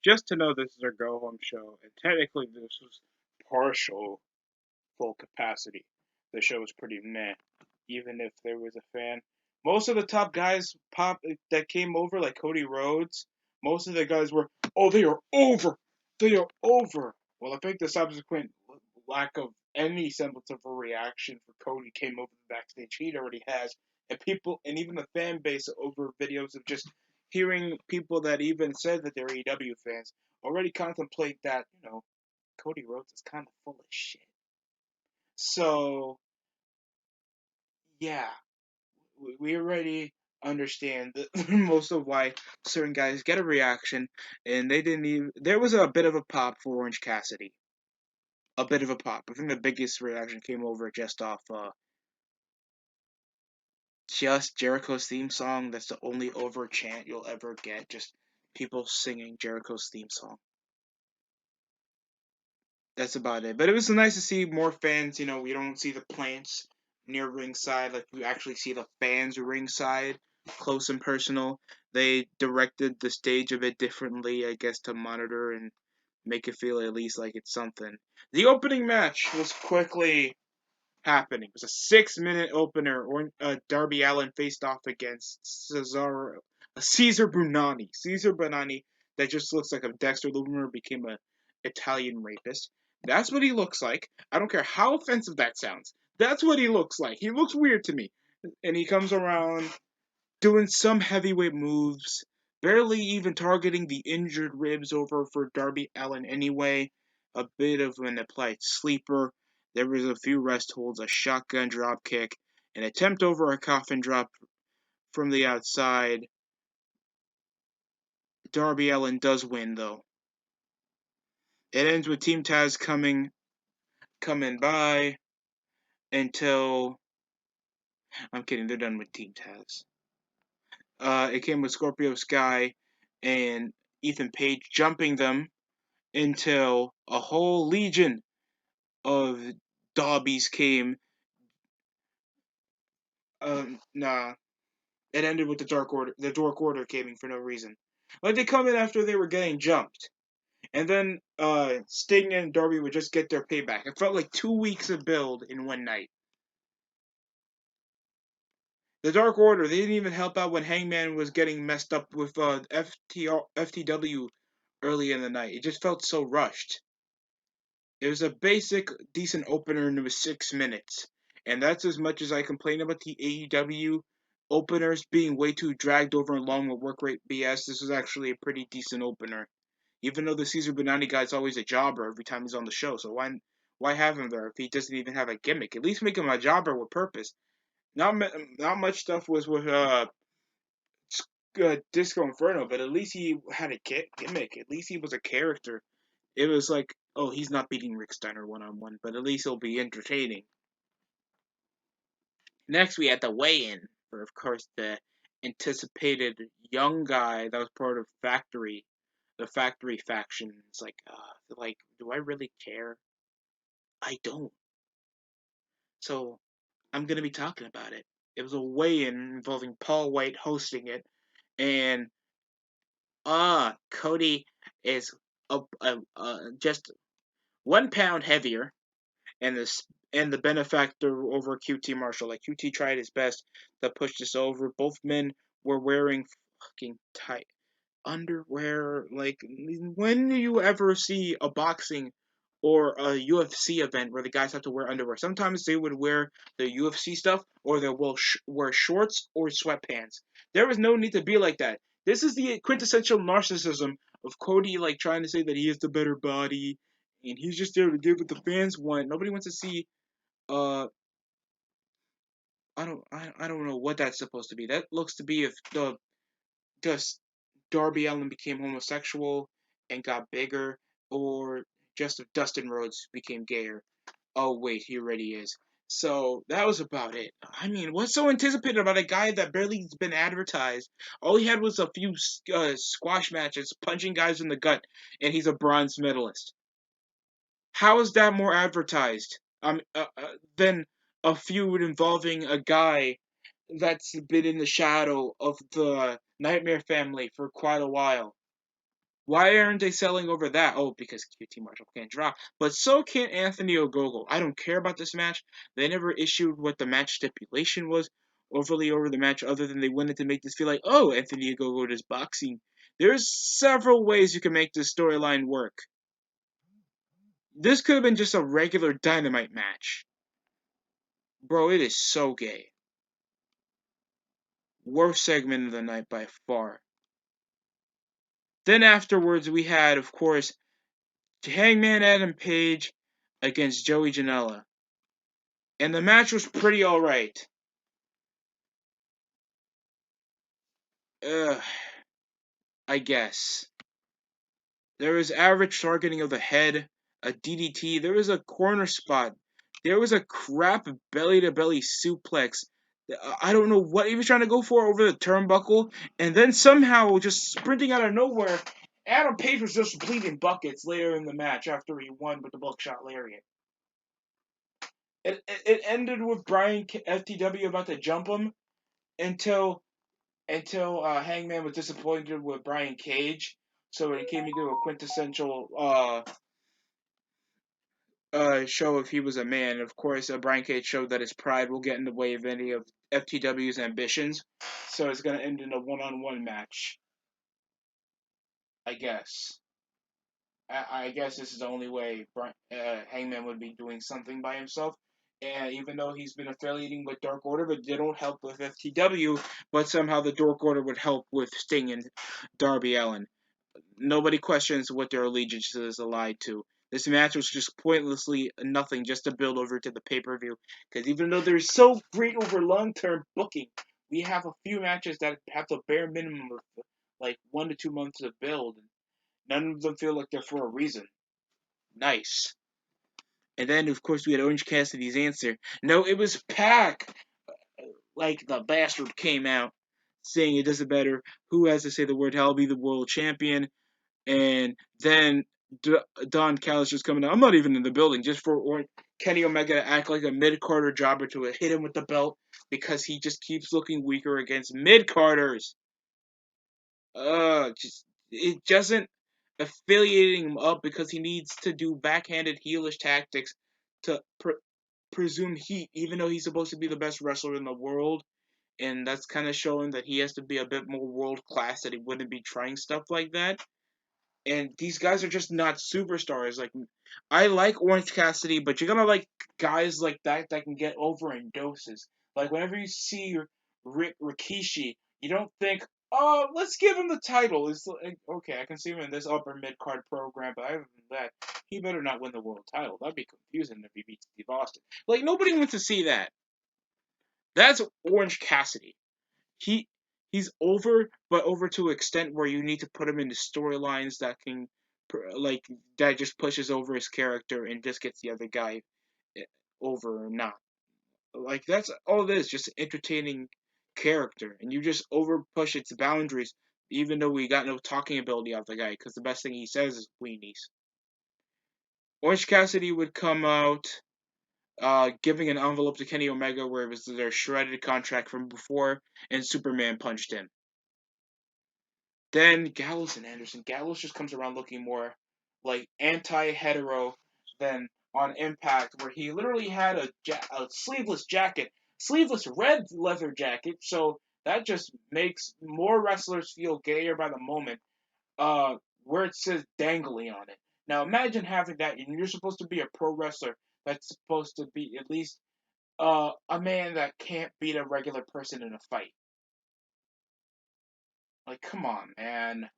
just to know this is our go home show, and technically this was partial full capacity. The show was pretty meh, even if there was a fan. Most of the top guys that came over, like Cody Rhodes, most of the guys were, oh, they are over, they are over. Well, I think the subsequent lack of any semblance of a reaction for Cody came over the backstage heat already has, and people, and even the fan base over videos of just hearing people that even said that they're AEW fans already contemplate that, Cody Rhodes is kind of full of shit. So yeah, we already understand most of why certain guys get a reaction, and they didn't even. There was a bit of a pop for Orange Cassidy, a bit of a pop. I think the biggest reaction came over just off just Jericho's theme song. That's the only over chant you'll ever get. Just people singing Jericho's theme song. That's about it. But it was nice to see more fans. We don't see the plants near ringside, like we actually see the fans ringside, close and personal. They directed the stage a bit differently, I guess, to monitor and make it feel at least like it's something. The opening match was quickly happening. It was a 6-minute opener. Or Darby Allin faced off against Caesar Brunani. Caesar Brunani, that just looks like if Dexter Lumer became a Italian rapist. That's what he looks like. I don't care how offensive that sounds. That's what he looks like. He looks weird to me. And he comes around doing some heavyweight moves, barely even targeting the injured ribs over for Darby Allin anyway. A bit of an applied sleeper. There was a few rest holds, a shotgun drop kick, an attempt over a coffin drop from the outside. Darby Allin does win though. It ends with Team Taz coming by until I'm kidding, they're done with Team Taz. It came with Scorpio Sky and Ethan Page jumping them until a whole legion of Dobbies came. Nah, it ended with the Dark Order came for no reason. Like they come in after they were getting jumped, and then Sting and Darby would just get their payback. It felt like 2 weeks of build in one night. The Dark Order, they didn't even help out when Hangman was getting messed up with FTW early in the night. It just felt so rushed. It was a basic, decent opener, and it was 6 minutes. And that's as much as I complain about the AEW openers being way too dragged over and long with work rate BS. This was actually a pretty decent opener. Even though the Caesar Bonani guy's always a jobber every time he's on the show, so why have him there if he doesn't even have a gimmick? At least make him a jobber with purpose. Not much stuff was with Disco Inferno, but at least he had a gimmick. At least he was a character. It was like, oh, he's not beating Rick Steiner 1-on-1, but at least he'll be entertaining. Next, we had the weigh-in for, of course, the anticipated young guy that was part of the Factory faction. It's like, do I really care? I don't. So I'm gonna be talking about it. It was a weigh-in involving Paul White hosting it, and Cody is just 1 pound heavier and the benefactor over QT Marshall. Like QT tried his best to push this over. Both men were wearing fucking tight underwear. Like, when do you ever see a boxing or a UFC event where the guys have to wear underwear? Sometimes they would wear the UFC stuff, or they will wear shorts or sweatpants. There was no need to be like that. This is the quintessential narcissism of Cody, like trying to say that he has the better body and he's just there to give what the fans want. Nobody wants to see. Uh, I don't know what that's supposed to be. That looks to be if just Darby Allin became homosexual and got bigger, or just if Dustin Rhodes became gayer. Oh wait, he already is. So that was about it. I mean, what's so anticipated about a guy that barely's been advertised? All he had was a few squash matches, punching guys in the gut, and he's a bronze medalist. How is that more advertised than a feud involving a guy that's been in the shadow of the Nightmare family for quite a while? Why aren't they selling over that? Oh, because QT Marshall can't draw. But so can't Anthony Ogogo. I don't care about this match. They never issued what the match stipulation was overly over the match, other than they wanted to make this feel like, oh, Anthony Ogogo does boxing. There's several ways you can make this storyline work. This could have been just a regular Dynamite match. Bro, it is so gay. Worst segment of the night by far. Then afterwards, we had, of course, Hangman Adam Page against Joey Janela. And the match was pretty alright. I guess. There was average targeting of the head, a DDT, there was a corner spot, there was a crap belly-to-belly suplex. I don't know what he was trying to go for over the turnbuckle, and then somehow, just sprinting out of nowhere, Adam Page was just bleeding buckets later in the match after he won with the buckshot lariat. It ended with Brian FTW about to jump him until Hangman was disappointed with Brian Cage, so it came into a quintessential show if he was a man. Of course, Brian Cage showed that his pride will get in the way of any of FTW's ambitions, so it's going to end in a one-on-one match. I guess. I guess this is the only way Hangman would be doing something by himself. And even though he's been affiliating with Dark Order, but they don't help with FTW, but somehow the Dark Order would help with Sting and Darby Allin. Nobody questions what their allegiance is allied to. This match was just pointlessly nothing just to build over to the pay-per-view. Because even though they're so great over long-term booking, we have a few matches that have the bare minimum of like 1 to 2 months to build. None of them feel like they're for a reason. Nice. And then, of course, we had Orange Cassidy's answer. No, it was Pac. Like, the bastard came out saying it doesn't matter who has to say the word, I'll be the world champion. And then Don Callis just coming out. I'm not even in the building just for Kenny Omega to act like a mid-Carter jobber to hit him with the belt because he just keeps looking weaker against mid-Carters. It doesn't affiliating him up because he needs to do backhanded heelish tactics to presume heat, even though he's supposed to be the best wrestler in the world. And that's kind of showing that he has to be a bit more world class, that he wouldn't be trying stuff like that. And these guys are just not superstars. Like, I like Orange Cassidy, but you're gonna like guys like that can get over in doses. Like, whenever you see Rikishi, you don't think, oh, let's give him the title. It's like, okay, I can see him in this upper mid card program, but other than that, he better not win the world title. That'd be confusing if he beats Steve Austin. Like, nobody wants to see that. That's Orange Cassidy. He he's over, but over to an extent where you need to put him into storylines that can, like, that just pushes over his character and just gets the other guy over or not. Like, that's all it is, just entertaining character, and you just over push its boundaries, even though we got no talking ability out of the guy, because the best thing he says is weenies. Orange Cassidy would come out, giving an envelope to Kenny Omega where it was their shredded contract from before, and Superman punched him. Then Gallows and Anderson. Gallows just comes around looking more like anti-hetero than on Impact, where he literally had a sleeveless jacket, sleeveless red leather jacket. So that just makes more wrestlers feel gayer by the moment. Where it says dangly on it. Now imagine having that, and you're supposed to be a pro wrestler that's supposed to be at least a man that can't beat a regular person in a fight. Like, come on, man.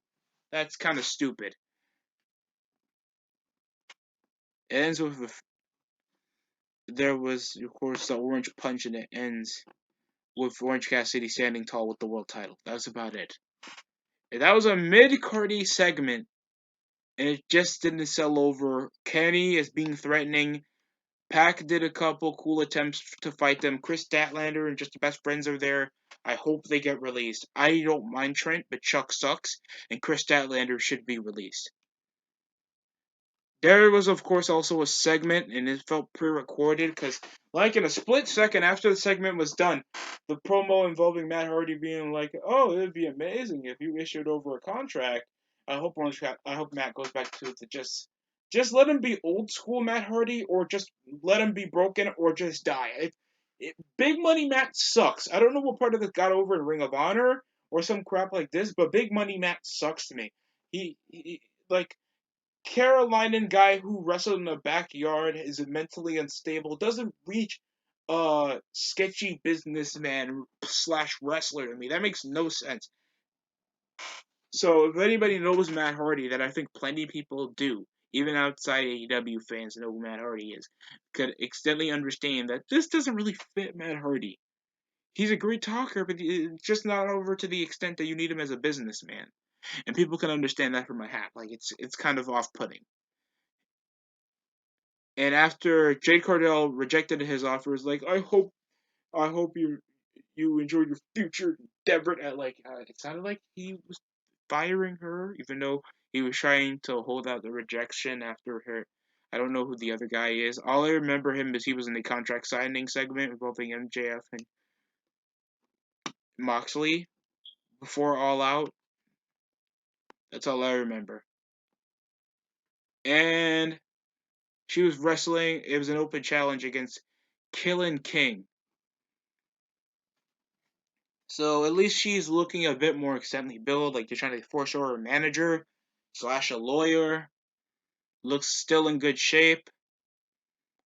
That's kind of stupid. It ends with there was, of course, the orange punch, and it ends with Orange Cassidy standing tall with the world title. That was about it. And that was a mid-cardy segment, and it just didn't sell over. Kenny is being threatening. Pac did a couple cool attempts to fight them. Chris Statlander and Just the Best Friends are there. I hope they get released. I don't mind Trent, but Chuck sucks, and Chris Statlander should be released. There was, of course, also a segment, and it felt pre-recorded, because, like, in a split second after the segment was done, the promo involving Matt Hardy being like, oh, it would be amazing if you issued over a contract, I hope Matt goes back to just let him be old school Matt Hardy, or just let him be broken, or just die. Big Money Matt sucks. I don't know what part of this got over in Ring of Honor or some crap like this, but Big Money Matt sucks to me. He like Carolinian guy who wrestled in the backyard, is mentally unstable, doesn't reach sketchy businessman slash wrestler to me. That makes no sense. So if anybody knows Matt Hardy, that I think plenty of people do, even outside AEW fans know who Matt Hardy is, could extently understand that this doesn't really fit Matt Hardy. He's a great talker, but it's just not over to the extent that you need him as a businessman. And people can understand that from a hat. Like it's kind of off putting. And after Jade Cardell rejected his offer, is like, I hope you enjoy your future endeavor. At it sounded like he was firing her, even though he was trying to hold out the rejection after her. I don't know who the other guy is. All I remember him is he was in the contract signing segment involving MJF and Moxley before All Out. That's all I remember. And she was wrestling. It was an open challenge against Killin King. So at least she's looking a bit more extensively built, like they're trying to force her a manager slash a lawyer. Looks still in good shape.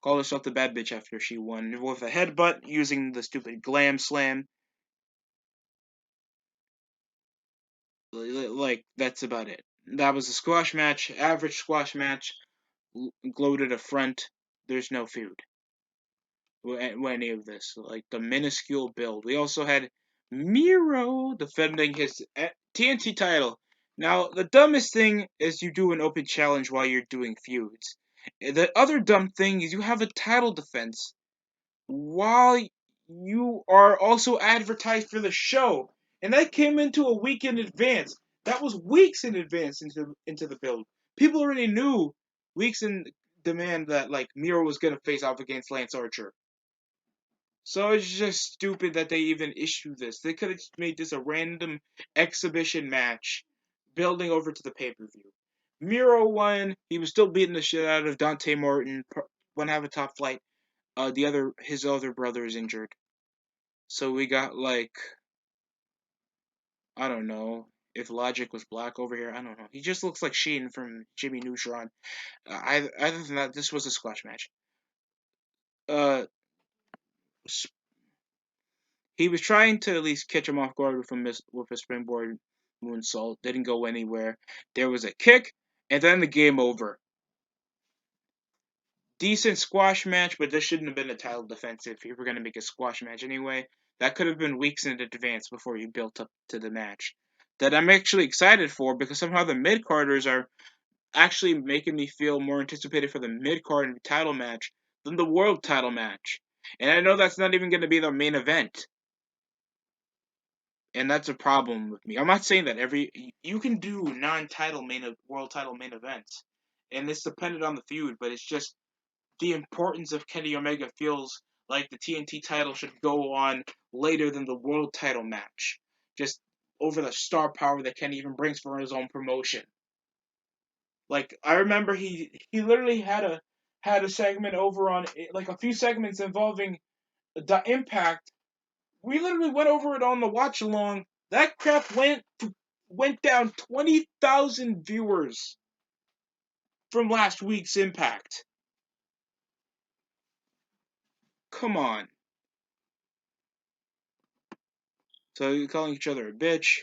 Called herself the bad bitch after she won with a headbutt using the stupid glam slam. Like that's about it. That was a squash match, average squash match. Gloated a front. There's no feud with any of this. Like the minuscule build. We also had Miro defending his TNT title. Now, the dumbest thing is you do an open challenge while you're doing feuds. The other dumb thing is you have a title defense while you are also advertised for the show. And that came into a week in advance. That was weeks in advance into the build. People already knew weeks in demand that like Miro was gonna face off against Lance Archer. So it's just stupid that they even issued this. They could have made this a random exhibition match, building over to the pay per view. Miro won. He was still beating the shit out of Dante Martin. Went have a top flight. His other brother is injured. So we got like, I don't know if Logic was black over here. I don't know. He just looks like Sheen from Jimmy Neutron. Other than that, this was a squash match. Uh, he was trying to at least catch him off guard with a springboard moonsault. Didn't go anywhere. There was a kick, and then the game over. Decent squash match, but this shouldn't have been a title defense if you were going to make a squash match anyway. That could have been weeks in advance before you built up to the match. That I'm actually excited for because somehow the mid carders are actually making me feel more anticipated for the mid card title match than the world title match. And I know that's not even going to be the main event. And that's a problem with me. I'm not saying that you can do non-title world title main events, and it's dependent on the feud, but it's just the importance of Kenny Omega feels like the TNT title should go on later than the world title match, just over the star power that Kenny even brings for his own promotion. Like I remember he literally had a segment over on like a few segments involving the Impact. We literally went over it on the watch along. That crap went down 20,000 viewers from last week's Impact. Come on. So you're calling each other a bitch.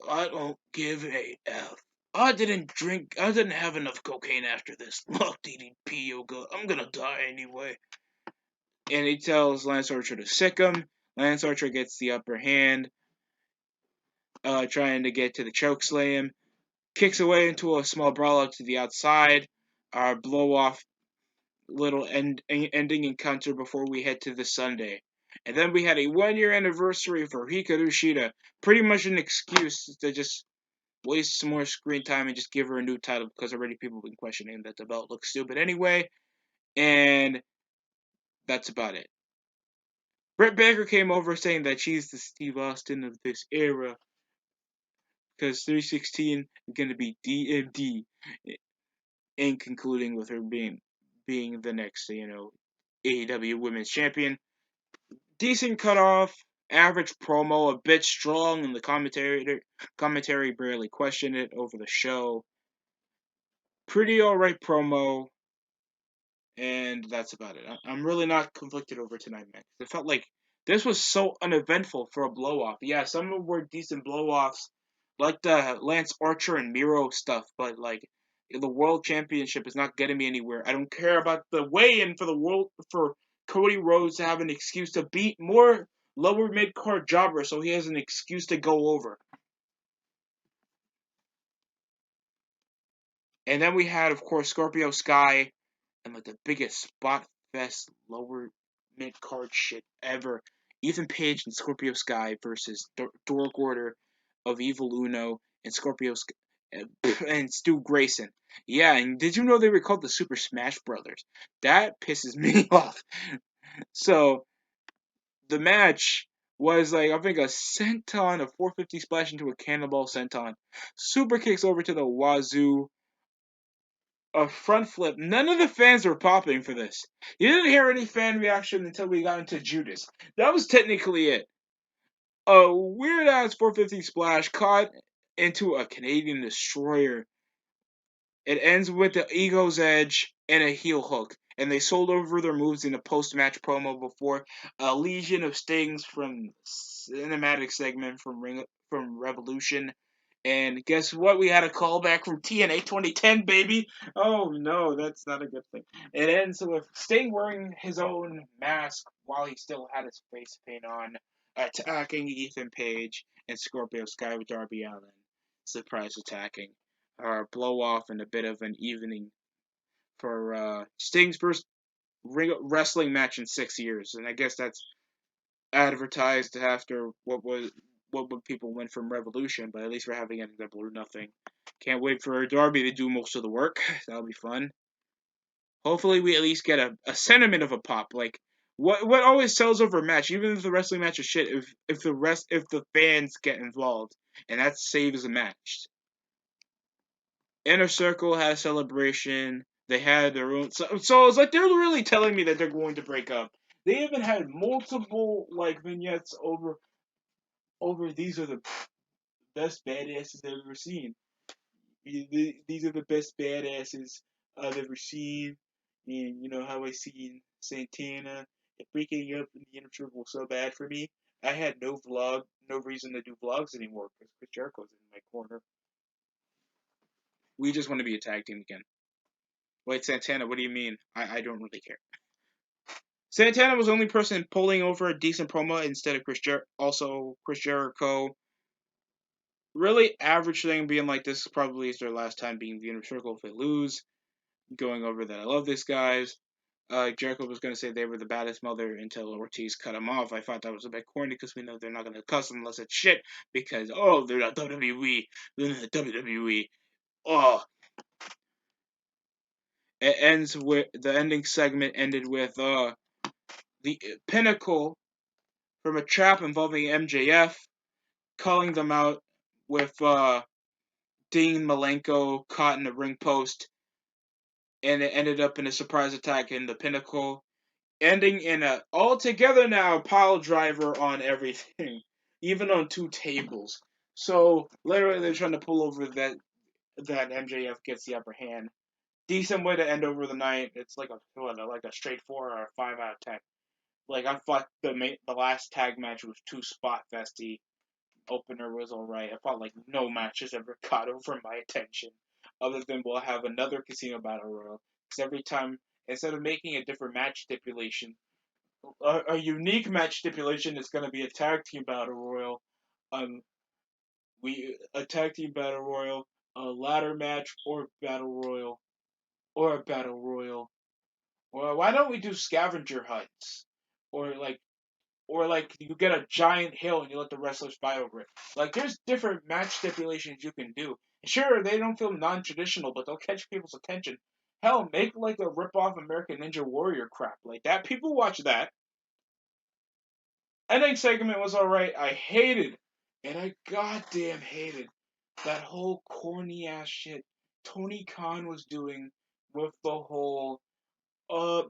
I don't give a F. I didn't have enough cocaine after this. Look, DDP yoga, I'm gonna die anyway. And he tells Lance Archer to sick him. Lance Archer gets the upper hand, trying to get to the choke slam. Kicks away into a small brawl out to the outside. Our blow off little ending encounter before we head to the Sunday. And then we had a 1 year anniversary for Hikaru Shida. Pretty much an excuse to just waste some more screen time and just give her a new title because already people have been questioning that the belt looks stupid anyway. And that's about it. Britt Baker came over saying that she's the Steve Austin of this era. because 316 is going to be DMD, in concluding with her being the next, AEW Women's Champion. Decent cutoff, average promo, a bit strong, and the commentary barely questioned it over the show. Pretty alright promo, and that's about it. I'm really not conflicted over tonight, man. It felt like this was so uneventful for a blow off. Yeah, some of them were decent blow offs, like the Lance Archer and Miro stuff, but like the World Championship is not getting me anywhere. I don't care about the weigh-in for Cody Rhodes to have an excuse to beat more lower mid card jobbers, so he has an excuse to go over. And then we had, of course, Scorpio Sky and like the biggest spot fest lower mid card shit ever. Ethan Page and Scorpio Sky versus Dork Order of Evil Uno and Scorpio Sky and Stu Grayson. Yeah, and did you know they were called the Super Smash Brothers? That pisses me off. So the match was like, I think, a senton, a 450 splash into a cannonball senton, super kicks over to the wazoo, a front flip. None of the fans were popping for this. You didn't hear any fan reaction until we got into Judas. That was technically it. A weird ass 450 splash caught into a Canadian destroyer. It ends with the Ego's Edge and a heel hook. And they sold over their moves in a post-match promo before a legion of stings from cinematic segment from Revolution. And guess what? We had a callback from TNA 2010, baby. Oh no, that's not a good thing. It ends with Sting wearing his own mask while he still had his face paint on, attacking Ethan Page and Scorpio Sky with Darby Allin. Surprise attacking. Blow off and a bit of an evening for Sting's first wrestling match in 6 years, and I guess that's advertised after what would people win from Revolution, but at least we're having it in Double or Nothing. Can't wait for Darby to do most of the work. That'll be fun. Hopefully, we at least get a sentiment of a pop. Like what always sells over a match, even if the wrestling match is shit. If the fans get involved, and that saves a match. Inner Circle had a celebration. They had their own. So it's like they're really telling me that they're going to break up. They even had multiple like vignettes over these are the best badasses I've ever seen. These are the best badasses I've ever seen. And you know how I seen Santana breaking up in the Inner Circle so bad for me. I had no reason to do vlogs anymore because Chris Jericho's in my corner. We just want to be a tag team again. Wait, Santana, what do you mean? I don't really care. Santana was the only person pulling over a decent promo instead of Chris Jericho. Really average thing being like this probably is their last time being the Inner Circle if they lose. Going over that I love this guys. Jericho was going to say they were the baddest mother until Ortiz cut him off. I thought that was a bit corny because we know they're not going to cuss unless it's shit because, oh, they're not WWE. They're not WWE. Oh. It ends with the ending segment ended with the Pinnacle from a trap involving MJF, calling them out with Dean Malenko caught in a ring post, and it ended up in a surprise attack in the Pinnacle, ending in a altogether now pile driver on everything, even on two tables. So literally, they're trying to pull over that MJF gets the upper hand. Decent way to end over the night. It's like a straight 4 or a 5 out of 10. Like I thought the last tag match was too spot festy. Opener was alright. I felt like no match has ever caught over my attention, other than we'll have another Casino Battle Royal. Because every time, instead of making a different match stipulation, a unique match stipulation is going to be a tag team battle royal. A tag team battle royal, a ladder match, or battle royal, or a battle royal. Well, why don't we do scavenger hunts, or like you get a giant hill and you let the wrestlers fly over it. Like there's different match stipulations you can do. Sure, they don't feel non-traditional, but they'll catch people's attention. Hell, make like a rip-off American Ninja Warrior crap like that. People watch that. Ending segment was alright. I hated, and I goddamn hated that whole corny ass shit Tony Khan was doing with the whole uh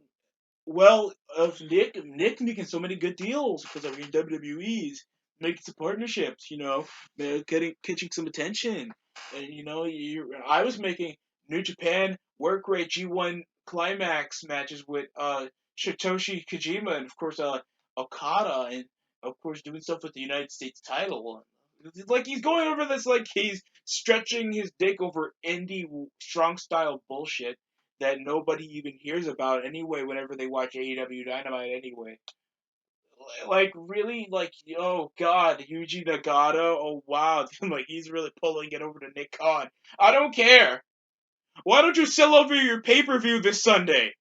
of Nick making so many good deals because of your WWE's making some partnerships, getting catching some attention, and I was making New Japan work rate G1 climax matches with Satoshi Kojima and of course Okada, and of course doing stuff with the United States title. Like he's going over this like he's stretching his dick over indie strong style bullshit that nobody even hears about anyway whenever they watch AEW Dynamite anyway. Like really, like oh god, Yuji Nagata, oh wow, like he's really pulling it over to Nick Khan. I don't care. Why don't you sell over your pay per view this Sunday?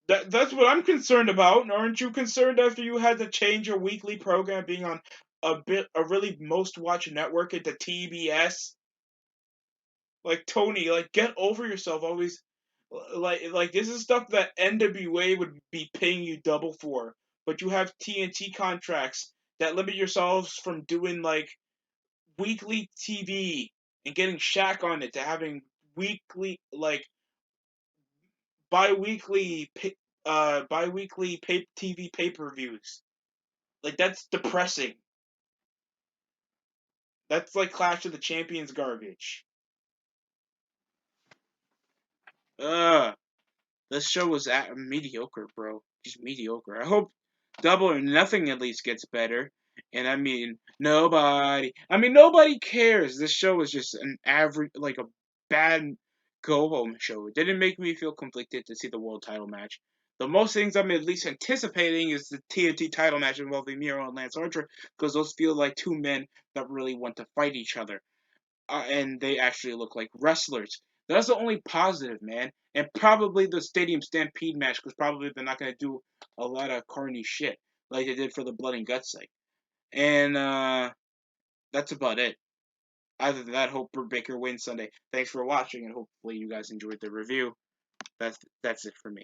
That's what I'm concerned about. Aren't you concerned after you had to change your weekly program being on a really most watched network into TBS? Like Tony, like get over yourself. Always, like this is stuff that NWA would be paying you double for, but you have TNT contracts that limit yourselves from doing like weekly TV and getting Shaq on it to having weekly like bi-weekly TV pay-per-views. Like that's depressing. That's like Clash of the Champions garbage. Ugh. This show was mediocre, bro. Just mediocre. I hope Double or Nothing at least gets better. And nobody cares. This show is just an average, like a bad go home show. It didn't make me feel conflicted to see the world title match. The most things I'm at least anticipating is the TNT title match involving Miro and Lance Archer, because those feel like two men that really want to fight each other, and they actually look like wrestlers. That's the only positive, man. And probably the Stadium Stampede match, because probably they're not gonna do a lot of corny shit like they did for the Blood and Guts site. And that's about it. Other than that, hope Britt Baker wins Sunday. Thanks for watching, and hopefully you guys enjoyed the review. That's it for me.